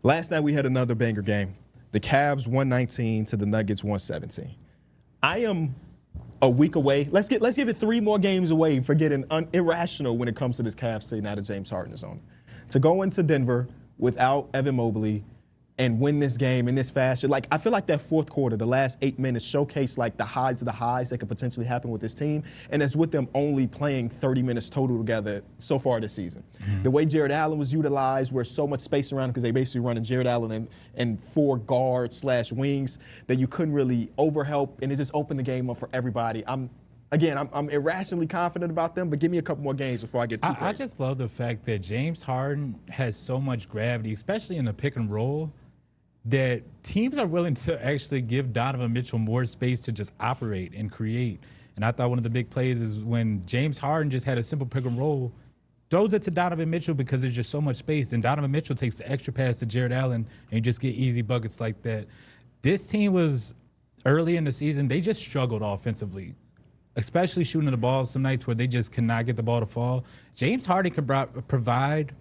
Last night we had another banger game. The Cavs 119 to the Nuggets 117. I am a week away. Let's give it 3 more games away for getting irrational when it comes to this Cavs team now that James Harden is on it. To go into Denver without Evan Mobley and win this game in this fashion. Like, I feel like that fourth quarter, the last 8 minutes, showcase like the highs of the highs that could potentially happen with this team. And it's with them only playing 30 minutes total together so far this season. Mm-hmm. The way Jared Allen was utilized, where so much space around him because they basically running Jared Allen and 4 guards / wings that you couldn't really overhelp, and it just opened the game up for everybody. I'm irrationally confident about them, but give me a couple more games before I get too crazy. I just love the fact that James Harden has so much gravity, especially in the pick and roll, that teams are willing to actually give Donovan Mitchell more space to just operate and create. And I thought one of the big plays is when James Harden just had a simple pick and roll, throws it to Donovan Mitchell because there's just so much space, and Donovan Mitchell takes the extra pass to Jared Allen, and you just get easy buckets like that. This team was, early in the season, they just struggled offensively, especially shooting the ball some nights where they just cannot get the ball to fall. James Harden can provide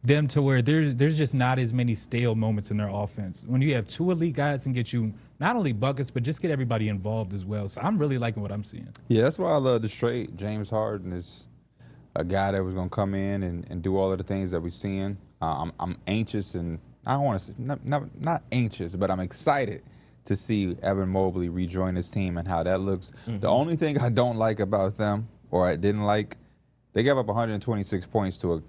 them to where there's just not as many stale moments in their offense. When you have 2 elite guys and get you not only buckets, but just get everybody involved as well. So I'm really liking what I'm seeing. Yeah, that's why I love the trade. James Harden is a guy that was going to come in and do all of the things that we're seeing. I'm anxious, and I don't want to say, not anxious, but I'm excited to see Evan Mobley rejoin his team and how that looks. Mm-hmm. The only thing I don't like about them, or I didn't like, they gave up 126 points to a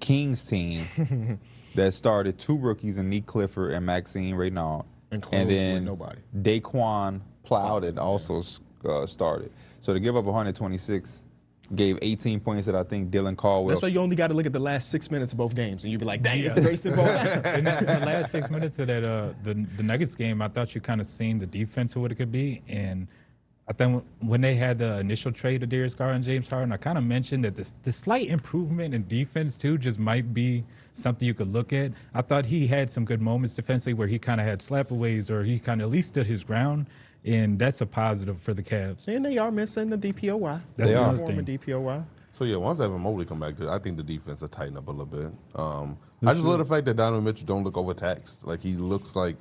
Kings team that started 2 rookies in Nick Clifford and Maxine Reynaud. And then nobody. Daquan Plowden also started. So to give up 126, gave 18 points that I think Dylan Caldwell. That's why you only got to look at the last 6 minutes of both games, and you'd be like, dang, it's the very simple time. In the last 6 minutes of that the Nuggets game, I thought you kind of seen the defense of what it could be. And I think when they had the initial trade of Darius Garland and James Harden, I kind of mentioned that the slight improvement in defense, too, just might be something you could look at. I thought he had some good moments defensively where he kind of had slapaways, or he kind of at least stood his ground, and that's a positive for the Cavs. And they are missing the DPOY. That's they are former DPOY. So, yeah, once Evan Mobley come back, I think the defense will tighten up a little bit. I just love the fact that Donovan Mitchell don't look overtaxed. Like, he looks like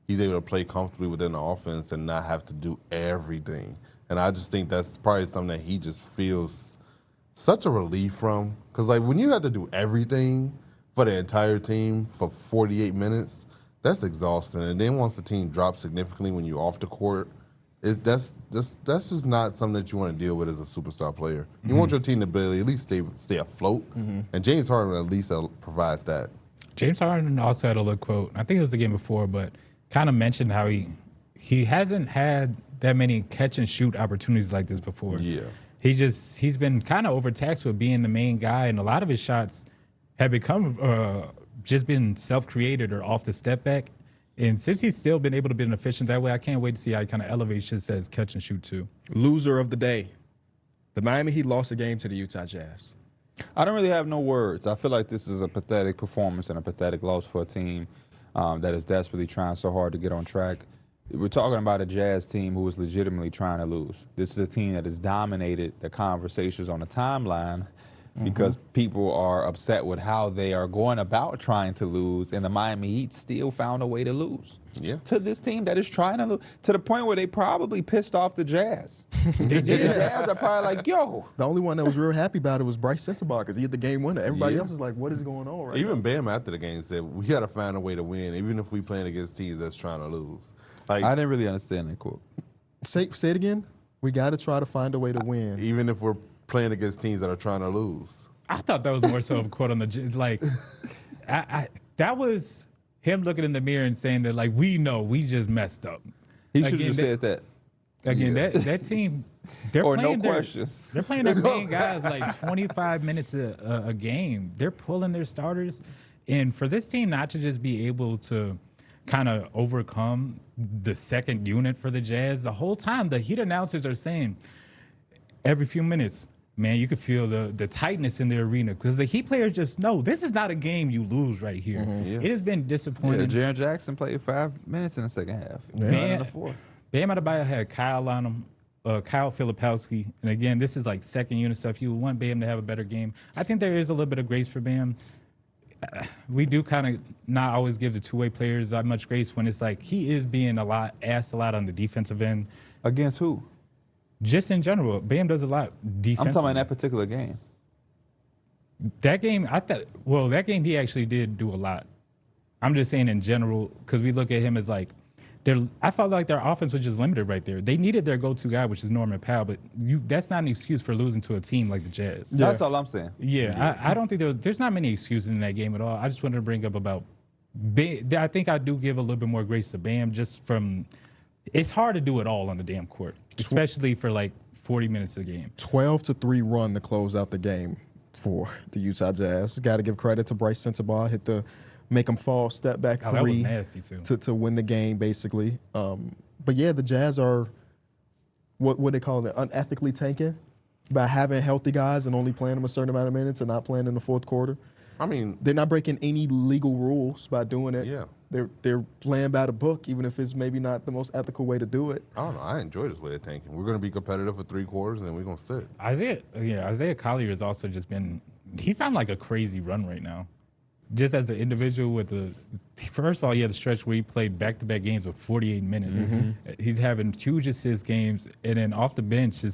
he's able to play comfortably within the offense and not have to do everything. And I just think that's probably something that he just feels such a relief from. Because, like, when you have to do everything for the entire team for 48 minutes, that's exhausting. And then once the team drops significantly when you're off the court, that's just not something that you want to deal with as a superstar player. You want your team to be at least stay afloat. Mm-hmm. And James Harden at least provides that. James Harden also had a little quote. I think it was the game before, but kind of mentioned how he hasn't had that many catch and shoot opportunities like this before. Yeah. He's been kind of overtaxed with being the main guy, and a lot of his shots have become just been self-created or off the step back. And since he's still been able to be efficient that way, I can't wait to see how he kind of elevates just as catch and shoot too. Loser of the day. The Miami Heat lost a game to the Utah Jazz. I don't really have no words. I feel like this is a pathetic performance and a pathetic loss for a team that is desperately trying so hard to get on track. We're talking about a Jazz team who is legitimately trying to lose. This is a team that has dominated the conversations on the timeline because people are upset with how they are going about trying to lose, and the Miami Heat still found a way to lose. Yeah. To this team that is trying to lose, to the point where they probably pissed off the Jazz. The Jazz are probably like, yo. The only one that was real happy about it was Bryce Sensabaugh because he hit the game winner. Everybody else is like, what is going on right Even now? Bam after the game said, we got to find a way to win, even if we playing against teams that's trying to lose. Like, I didn't really understand that quote. Say it again. We got to try to find a way to win. Even if we're playing against teams that are trying to lose. I thought that was more so of a quote on the like. That was him looking in the mirror and saying that, like, we know we just messed up. He should have just said that. Again, that team, they're or playing no questions. They're playing their main guys like 25 minutes a game. They're pulling their starters, and for this team not to just be able to kind of overcome the second unit for the Jazz, the whole time the Heat announcers are saying every few minutes, man, you could feel the tightness in the arena because the Heat players just know this is not a game you lose right here. Mm-hmm. Yeah. It has been disappointing. Yeah, Jaren Jackson played 5 minutes in the second half. Man, Bam Adebayo had Kyle on him, Kyle Filipowski. And again, this is like second unit stuff. You want Bam to have a better game. I think there is a little bit of grace for Bam. we do kind of not always give the two-way players that much grace when it's like he is being asked a lot on the defensive end. Against who? Just in general, Bam does a lot defensively. I'm talking about that particular game. That game, that game he actually did do a lot. I'm just saying in general, because we look at him as like, I felt like their offense was just limited right there. They needed their go-to guy, which is Norman Powell, but that's not an excuse for losing to a team like the Jazz. Yeah. That's all I'm saying. Yeah. I don't think there's not many excuses in that game at all. I just wanted to bring up about Bam. I think I do give a little bit more grace to Bam just from it's hard to do it all on the damn court, especially for like 40 minutes a game. 12-3 run to close out the game for the Utah Jazz. Got to give credit to Bryce Sensabaugh. Hit the make them fall, step back That was three nasty too. to win the game, basically. But yeah, the Jazz are what they call it, unethically tanking by having healthy guys and only playing them a certain amount of minutes and not playing in the fourth quarter. I mean, They're not breaking any legal rules by doing it. Yeah. They're playing by the book, even if it's maybe not the most ethical way to do it. I don't know. I enjoy this way of tanking. We're going to be competitive for 3 quarters, and then we're going to sit. Isaiah Collier has also just been. He's on like a crazy run right now. Just as an individual first of all, he had a stretch where he played back-to-back games with 48 minutes. He's having huge assist games, and then off the bench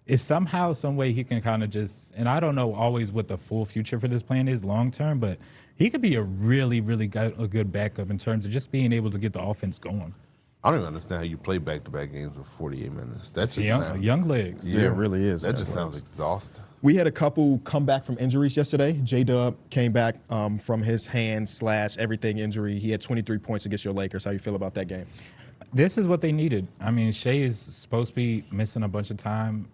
if somehow, some way he can kind of just, and I don't know always what the full future for this plan is long-term, but he could be a really, really good backup in terms of just being able to get the offense going. I don't even understand how you play back-to-back games with 48 minutes. That's just young legs. Yeah, it really is. That just sounds exhausting. We had a couple come back from injuries yesterday. J-Dub came back from his hand/everything injury. He had 23 points against your Lakers. How you feel about that game? This is what they needed. I mean, Shea is supposed to be missing a bunch of time.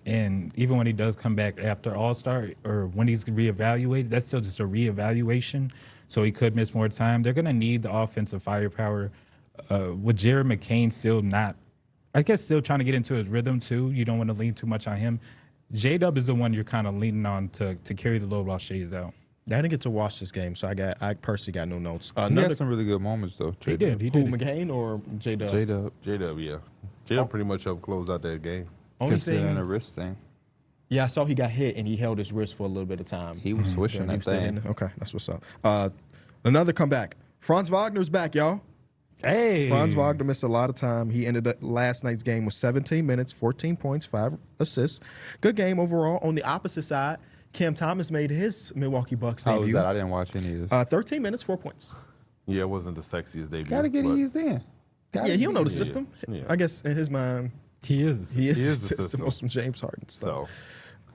And even when he does come back after All-Star or when he's reevaluated, that's still just a reevaluation. So he could miss more time. They're going to need the offensive firepower. With Jared McCain still trying to get into his rhythm too. You don't want to lean too much on him. J-Dub is the one you're kind of leaning on to carry the load while Shea's out. I didn't get to watch this game, so I personally got no notes. He had some really good moments though. He did. McCain or J-Dub? J-Dub. J-Dub, yeah. J-Dub pretty much helped close out that game. Only Considering thing, a wrist thing. yeah, I saw he got hit and he held his wrist for a little bit of time. He was swishing that thing. Okay, that's what's up. Another comeback. Franz Wagner's back, y'all. Hey. Franz Wagner missed a lot of time. He ended up last night's game with 17 minutes, 14 points, 5 assists. Good game overall. On the opposite side, Cam Thomas made his Milwaukee Bucks How was debut. that? I didn't watch any of this. 13 minutes, 4 points. Yeah, it wasn't the sexiest debut. Gotta get but eased in. Yeah, he don't know the system. Yeah. I guess in his mind, He is. he is the the system. system of some James Harden stuff.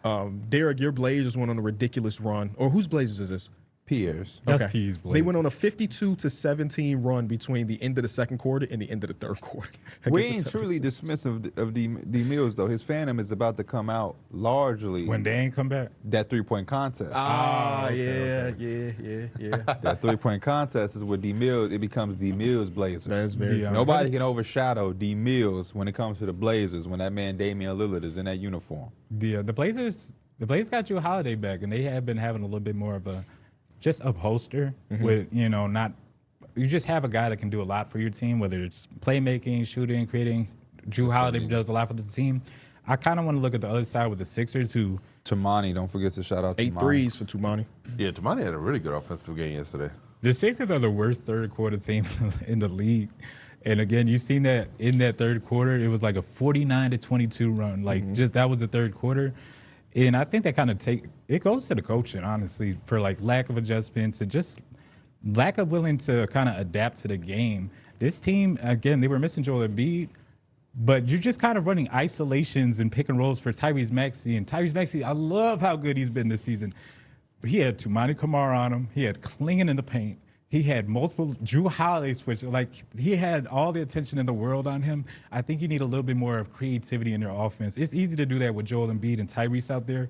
So, Derek, your Blazers went on a ridiculous run. Or whose Blazers is this? Pierce. That's P's Blazers. They went on a 52-17 run between the end of the second quarter and the end of the third quarter. We against ain't the truly 76ers. dismissive of D Mills though. His fandom is about to come out largely When they ain't come back. that 3-point contest. Yeah. That 3-point contest is with D Mills. It becomes D Mills Blazers. That's very Yeah. Nobody can overshadow D Mills when it comes to the Blazers when that man Damian Lillard is in that uniform. The Blazers got Drew Holiday back, and they have been having a little bit more of a just upholster with not. You just have a guy that can do a lot for your team, whether it's playmaking, shooting, creating. Drew Holiday does a lot for the team. I kind of want to look at the other side with the Sixers, who Tamani, don't forget to shout out 8 Tamani. threes for Tumani. yeah, Tamani had a really good offensive game yesterday. the Sixers are the worst third quarter team in the league. And again, you've seen that in that third quarter, it was like a 49-22 run. Like just that was the third quarter. And I think that kind of it goes to the coaching, honestly, for like lack of adjustments and just lack of willing to kind of adapt to the game. This team, again, they were missing Joel Embiid, but you're just kind of running isolations and pick and rolls for Tyrese Maxey. And Tyrese Maxey, I love how good he's been this season. He had Tumani Kamara on him. He had Klingen in the paint. He had multiple Drew Holiday switch. Like, he had all the attention in the world on him. I think you need a little bit more of creativity in your offense. It's easy to do that with Joel Embiid and Tyrese out there.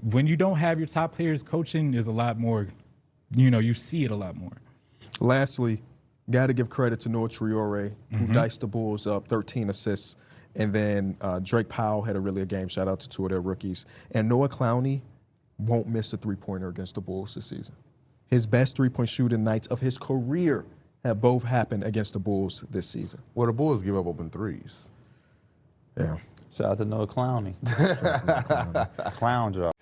When you don't have your top players, coaching is a lot more, you see it a lot more. Lastly, got to give credit to Noah Triore, who diced the Bulls up, 13 assists. And then Drake Powell had a really good game. Shout out to 2 of their rookies. And Noah Clowney won't miss a three-pointer against the Bulls this season. His best three-point shooting nights of his career have both happened against the Bulls this season. Well, the Bulls give up open threes. Yeah. Shout out to Noah Clowney. Clown job.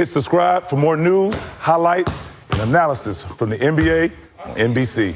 Hit subscribe for more news, highlights, and analysis from the NBA on NBC.